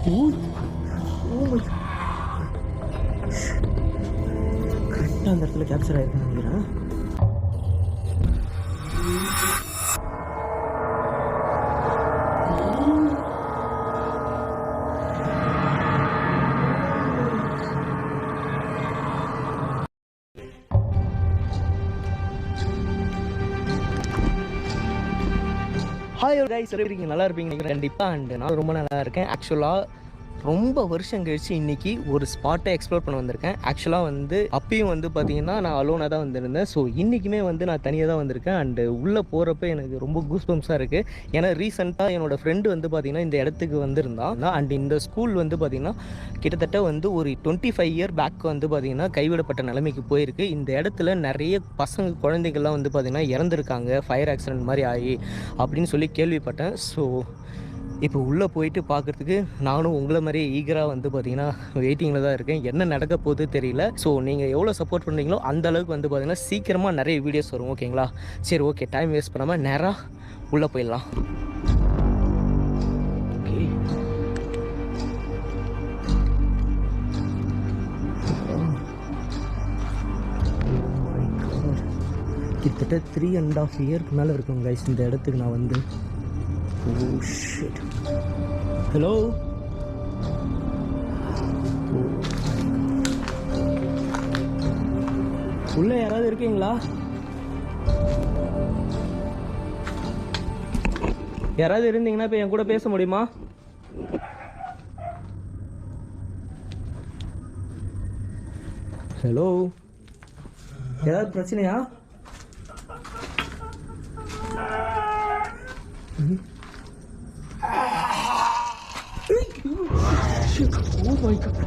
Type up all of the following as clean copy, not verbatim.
கரெக்டாக அந்த இடத்துல கேப்சர் ஆகிருக்குன்னு நினைக்கிறேன். ஹாய் கைஸ், எப்படி நல்லா இருப்பீங்க கண்டிப்பாக. அண்ட் நான் ரொம்ப நல்லா இருக்கேன். ஆக்சுவலாக ரொம்ப வருஷம் கழிச்சு இன்றைக்கி ஒரு ஸ்பாட்டை எக்ஸ்ப்ளோர் பண்ண வந்திருக்கேன். ஆக்சுவலாக வந்து அப்பயும் வந்து பார்த்திங்கன்னா நான் அலோனாக தான் வந்திருந்தேன். ஸோ இன்றைக்குமே வந்து நான் தனியாக தான் வந்திருக்கேன். அண்டு உள்ளே போகிறப்ப எனக்கு ரொம்ப கூஸ்பம்ஸாக இருக்குது. ஏன்னா ரீசெண்டாக என்னோடய ஃப்ரெண்டு வந்து பார்த்திங்கன்னா இந்த இடத்துக்கு வந்திருந்தான். அண்ட் இந்த ஸ்கூல் வந்து பார்த்திங்கன்னா கிட்டத்தட்ட வந்து ஒரு 25 இயர் பேக் வந்து பார்த்திங்கன்னா கைவிடப்பட்ட நிலைமைக்கு போயிருக்கு. இந்த இடத்துல நிறைய குழந்தைகள்லாம் வந்து பார்த்திங்கன்னா இறந்துருக்காங்க, ஃபயர் ஆக்சிடென்ட் மாதிரி ஆகி அப்படின்னு சொல்லி கேள்விப்பட்டேன். ஸோ இப்போ உள்ளே போயிட்டு பார்க்குறதுக்கு நானும் உங்களை மாதிரியே ஈகராக வந்து பார்த்திங்கன்னா வெயிட்டிங்கில் தான் இருக்கேன். என்ன நடக்க போகுது தெரியல. ஸோ நீங்கள் எவ்வளோ சப்போர்ட் பண்ணுறீங்களோ அந்தளவுக்கு வந்து பார்த்திங்கன்னா சீக்கிரமாக நிறைய வீடியோஸ் வரும். ஓகேங்களா? சரி, ஓகே, டைம் வேஸ்ட் பண்ணாமல் நேராக உள்ளே போயிடலாம். ஓகே, கிட்டத்தட்ட 3.5 இயருக்கு மேலே இருக்குங்க கைஸ் இந்த இடத்துக்கு நான் வந்து. Oh shit. Hello? உள்ள யாராவது இருக்கீங்களா? யாராவது இருந்தீங்கன்னா இப்போ என் கூட பேச முடியுமா? ஹலோ, ஏதாவது பிரச்சனையா? Oh my God.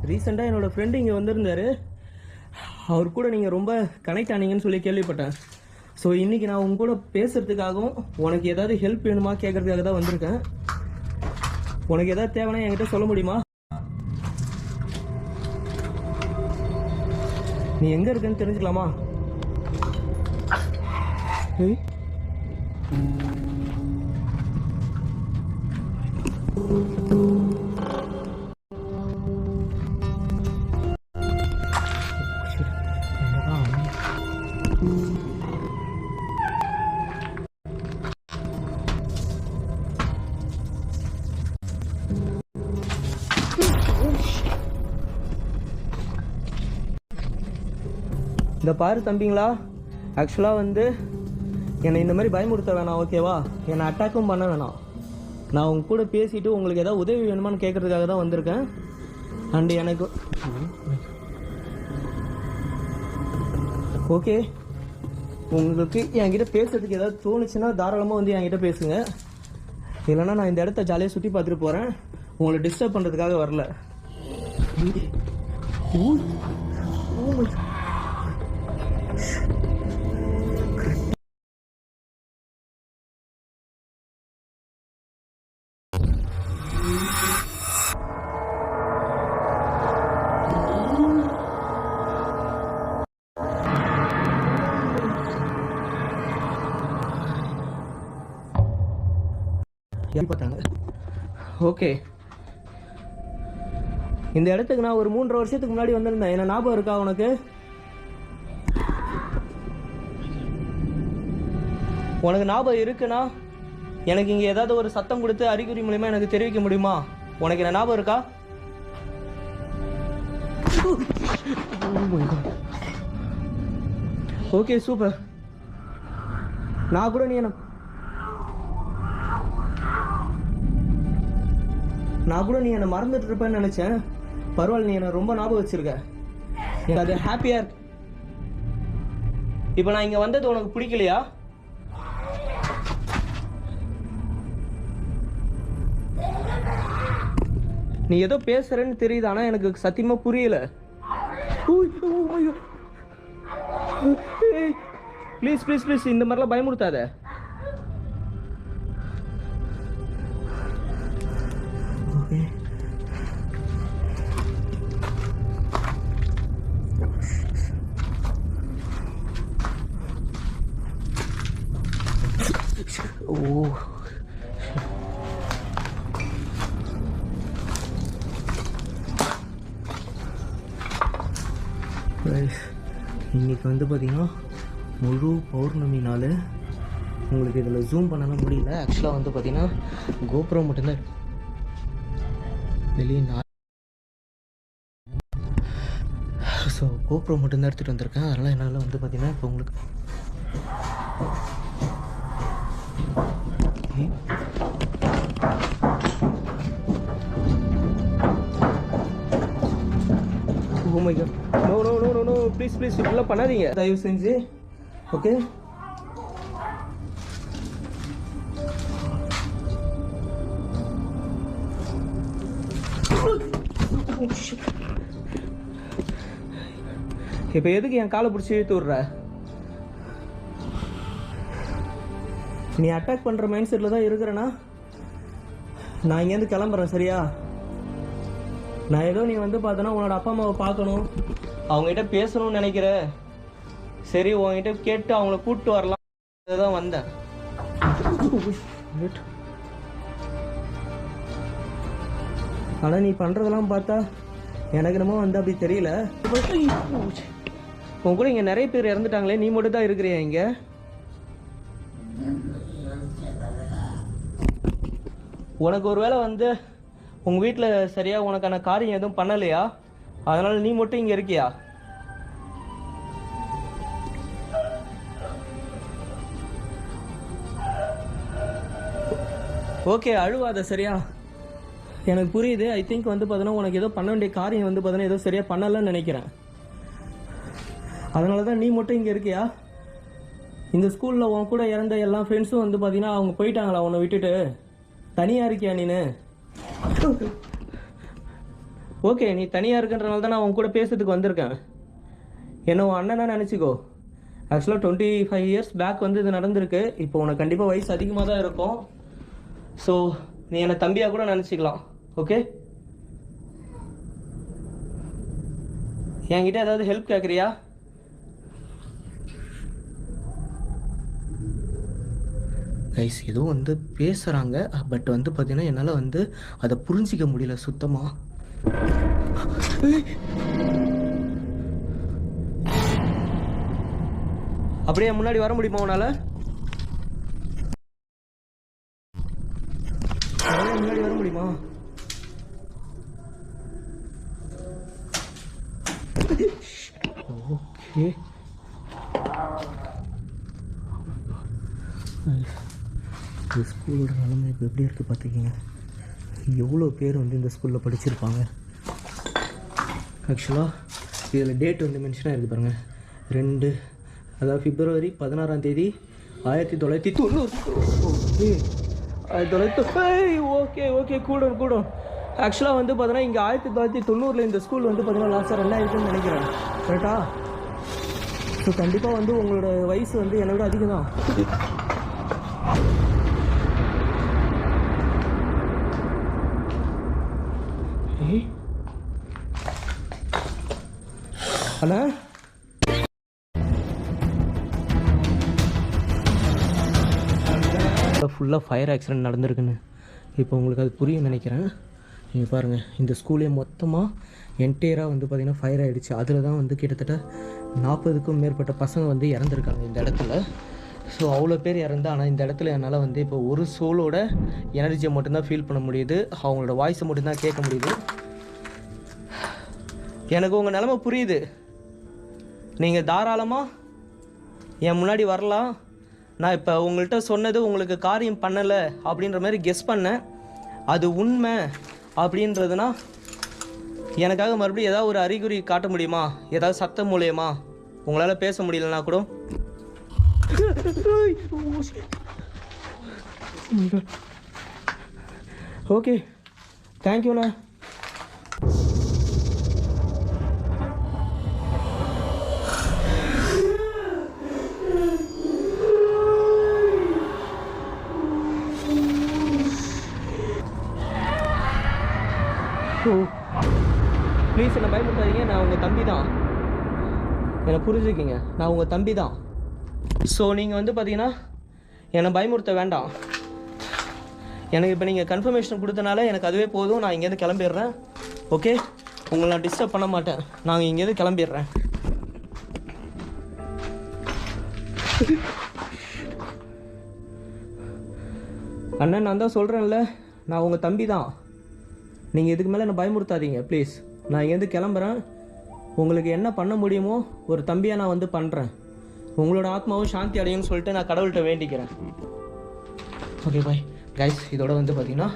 ரீசெண்டாக என்னோடய ஃப்ரெண்டு இங்கே வந்திருந்தார். அவர் கூட நீங்கள் ரொம்ப கனெக்ட் ஆனீங்கன்னு சொல்லி கேள்விப்பட்டேன். ஸோ இன்றைக்கி நான் உங்க கூட பேசுகிறதுக்காகவும் உனக்கு ஏதாவது ஹெல்ப் வேணுமா கேட்குறதுக்காக தான் வந்திருக்கேன். உனக்கு ஏதாவது தேவைன்னா என்கிட்ட சொல்ல முடியுமா? நீ எங்கே இருக்கன்னு தெரிஞ்சுக்கலாமா? இந்த பாரு தம்பிங்களா, ஆக்சுவலாக வந்து என்னை இந்த மாதிரி பயமுறுத்த வேணாம், ஓகேவா? என்னை அட்டாக்கும் பண்ண வேணாம். நான் உங்க கூட பேசிட்டு உங்களுக்கு ஏதாவது உதவி வேணுமான்னு கேட்கறதுக்காக தான் வந்திருக்கேன். அண்ட் எனக்கு ஓகே, உங்களுக்கு என்கிட்ட பேசுறதுக்கு ஏதாவது தோணுச்சுன்னா தாராளமாக வந்து என்கிட்ட பேசுங்க. இல்லைன்னா நான் இந்த இடத்த ஜாலியாக சுற்றி பார்த்துட்டு போகிறேன். உங்களை டிஸ்டர்ப் பண்ணுறதுக்காக வரல. ஓகே, இந்த இடத்துக்கு நான் ஒரு 3.5 வருஷத்துக்கு முன்னாடி வந்திருந்தேன். என்ன ஞாபகம் இருக்கா உனக்கு? உனக்கு ஞாபகம் இருக்குன்னா எனக்கு இங்கே ஏதாவது ஒரு சத்தம் கொடுத்து அறிகுறி மூலியமா எனக்கு தெரிவிக்க முடியுமா? உனக்கு என்ன ஞாபகம் இருக்கா? Okay, super. நான் கூட நீ என்னை மறந்துட்டு இருப்பேன்னு நினைச்சேன். பரவாயில்ல, நீ என்ன ரொம்ப ஞாபகம் வச்சிருக்க. எனக்கு அது ஹாப்பியா இருக்கு. இப்போ நான் இங்க வந்தது உனக்கு பிடிக்கலையா? நீ ஏதோ பேசுறேன்னு தெரியுது, ஆனா எனக்கு சத்தியமா புரியல. ப்ளீஸ் ப்ளீஸ் ப்ளீஸ் இந்த மாதிரிலாம் பயமுறுத்தாத. ஓகே ஓ இன்னைக்கு வந்து பார்த்தீங்கன்னா முழு பௌர்ணமி நாள். உங்களுக்கு இதில் ஜூம் பண்ணலாம் முடியல. ஆக்சுவலாக வந்து பார்த்தீங்கன்னா கோபுரம் மட்டும்தான் வெளியே ஸோ கோபுரம் மட்டும்தான் எடுத்துகிட்டு வந்திருக்கேன். அதனால் என்னால் வந்து பார்த்தீங்கன்னா இப்போ உங்களுக்கு Oh my god. No. Please இப்படிலாம் பண்ணாதீங்க தயவு செஞ்சு. ஓகே இப்போ எதுக்கு என் காலை பிடிச்சி இழுத்து விட்ற? நீ அட்டாக் பண்ணுற மைண்ட் செட்டில் தான் இருக்கிறேன்னா நான் இங்கேருந்து கிளம்புறேன். சரியா? நான் ஏதோ நீ வந்து பார்த்தோன்னா உன்னோட அப்பா அம்மாவை பார்க்கணும், அவங்ககிட்ட பேசணும்னு நினைக்கிற. சரி, உங்ககிட்ட கேட்டு அவங்கள கூப்பிட்டு வரலாம் தான் வந்தேன். ஆனால் நீ பண்ணுறதெல்லாம் பார்த்தா எனக்கு என்னமோ வந்து அப்படி தெரியல. உன் கூட இங்கே நிறைய பேர் இறந்துட்டாங்களே, நீ மட்டும் தான் இருக்கிறியா இங்கே? உனக்கு ஒரு வேளை வந்து உங்கள் வீட்டில் சரியாக உனக்கான காரியம் எதுவும் பண்ணலையா? அதனால் நீ மட்டும் இங்கே இருக்கியா? ஓகே, அழுவாத. சரியா? எனக்கு புரியுது. ஐ திங்க் வந்து பார்த்தீங்கன்னா உனக்கு ஏதோ பண்ண வேண்டிய காரியம் வந்து பார்த்தீங்கன்னா ஏதோ சரியாக பண்ணலன்னு நினைக்கிறேன். அதனால தான் நீ மட்டும் இங்கே இருக்கியா? இந்த ஸ்கூலில் உன் கூட இறந்த எல்லா ஃப்ரெண்ட்ஸும் வந்து பார்த்தீங்கன்னா அவங்க போயிட்டாங்களா உன்னை விட்டுட்டு? தனியாக இருக்கியா நீனு? ஓகே, நீ தனியாக இருக்குன்றனால தான் நான் உன் கூட பேசுறதுக்கு வந்திருக்கேன். என்ன உன் அண்ணனா நினச்சிக்கோ. ஆக்சுவலாக 25 இயர்ஸ் பேக் வந்து இது நடந்திருக்கு. இப்போ உனக்கு கண்டிப்பாக வயசு அதிகமாக தான் இருக்கும். ஸோ நீ என்னை தம்பியாக கூட நினச்சிக்கலாம். ஓகே, என்கிட்ட ஏதாவது ஹெல்ப் கேட்குறியா? கைஸ் ஏதோ வந்து பேசுகிறாங்க, பட் வந்து பார்த்தீங்கன்னா என்னால் வந்து அதை புரிஞ்சிக்க முடியல சுத்தமாக. அப்படியே முன்னாடி வர முடியுமா உன்னால? முன்னாடி வர முடியுமா? ஓகே, இந்த ஸ்கூலோட நிலைமை இப்போ எப்படி இருக்குது பார்த்துக்கிங்க. எவ்வளோ பேர் வந்து இந்த ஸ்கூலில் படிச்சிருப்பாங்க. ஆக்சுவலாக இதில் டேட் வந்து மென்ஷனாக இருக்குது பாருங்கள். 2 அதாவது February 16 1990. ஓகே கூட. ஆக்சுவலாக வந்து பார்த்தீங்கன்னா இங்கே 1990 இந்த ஸ்கூல் வந்து பார்த்தீங்கன்னா லாஸ்ட்டாக 2000 நினைக்கிறேன். கரெக்டா? ஸோ கண்டிப்பாக வந்து உங்களோட வயசு வந்து என்னை விட அதிகம் தான். அண்ணா ஃபுல்லாக ஃபயர் ஆக்சிடென்ட் நடந்திருக்குன்னு இப்போ உங்களுக்கு அது புரியும் நினைக்கிறேன். நீங்கள் பாருங்கள், இந்த ஸ்கூலே மொத்தமாக என்டையராக வந்து பார்த்திங்கன்னா ஃபயர் ஆகிடுச்சு. அதில் தான் வந்து கிட்டத்தட்ட 40க்கும் மேற்பட்ட பசங்க வந்து இறந்துருக்காங்க இந்த இடத்துல. ஸோ அவ்வளோ பேர் இறந்து. ஆனால் இந்த இடத்துல என்னால் வந்து இப்போ ஒரு சோலோட எனர்ஜியை மட்டும்தான் ஃபீல் பண்ண முடியுது. அவங்களோட வாய்ஸை மட்டும்தான் கேட்க முடியுது. எனக்கு உங்கள் நிலமை புரியுது. நீங்கள் தாராளமாக என் முன்னாடி வரலாம். நான் இப்போ உங்கள்கிட்ட சொன்னது உங்களுக்கு காரியம் பண்ணலை அப்படின்ற மாதிரி கெஸ் பண்ணேன். அது உண்மை அப்படின்றதுனா எனக்காக மறுபடியும் ஏதாவது ஒரு அறிகுறி காட்ட முடியுமா? ஏதாவது சத்தம் மூலியமா? உங்களால் பேச முடியலன்னா கூட ஓகே, தேங்க்யூண்ணா. உங்கள் தம்பி தான், என்னை புரிஞ்சுக்கிங்க, நான் உங்கள் தம்பி தான். ஸோ நீங்கள் வந்து பார்த்தீங்கன்னா என்னை பயமுறுத்த வேண்டாம். எனக்கு இப்போ நீங்கள் கன்ஃபர்மேஷன் கொடுத்தனால எனக்கு அதுவே போதும். நான் இங்கேருந்து கிளம்பிடுறேன். ஓகே, உங்களை நான் டிஸ்டர்ப் பண்ண மாட்டேன். நாங்கள் இங்கேருந்து கிளம்பிடுறேன். அண்ணன், நான் தான் சொல்கிறேன்ல, நான் உங்கள் தம்பி தான். நீங்கள் இதுக்கு மேலே என்னை பயமுறுத்தாதீங்க ப்ளீஸ். நான் இங்கேருந்து கிளம்புறேன். உங்களுக்கு என்ன பண்ண முடியுமோ ஒரு தம்பியாக நான் வந்து பண்ணுறேன். உங்களோட ஆத்மாவும் சாந்தி அடையும்னு சொல்லிட்டு நான் கடவுள்கிட்ட வேண்டிக்கிறேன். Okay bye guys. இதோட வந்து பார்த்திங்கன்னா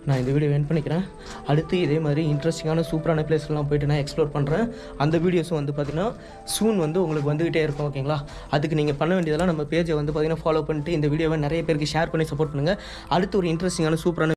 நான் இந்த வீடியோ எண்ட் பண்ணிக்கிறேன். அடுத்து இதே மாதிரி இன்ட்ரெஸ்டிங்கான சூப்பரான பிளேஸ்லாம் போய்ட்டு நான் எக்ஸ்ப்ளோர் பண்ணுறேன். அந்த வீடியோஸும் வந்து பார்த்திங்கன்னா சூன் வந்து உங்களுக்கு வந்துகிட்டே இருக்கும். ஓகேங்களா? அதுக்கு நீங்கள் பண்ண வேண்டியதெல்லாம் நம்ம பேஜை வந்து பார்த்திங்கன்னா ஃபாலோ பண்ணிட்டு இந்த வீடியோவை நிறைய பேருக்கு ஷேர் பண்ணி சப்போர்ட் பண்ணுங்கள். அடுத்து ஒரு இன்ட்ரெஸ்டிங்கான சூப்பரான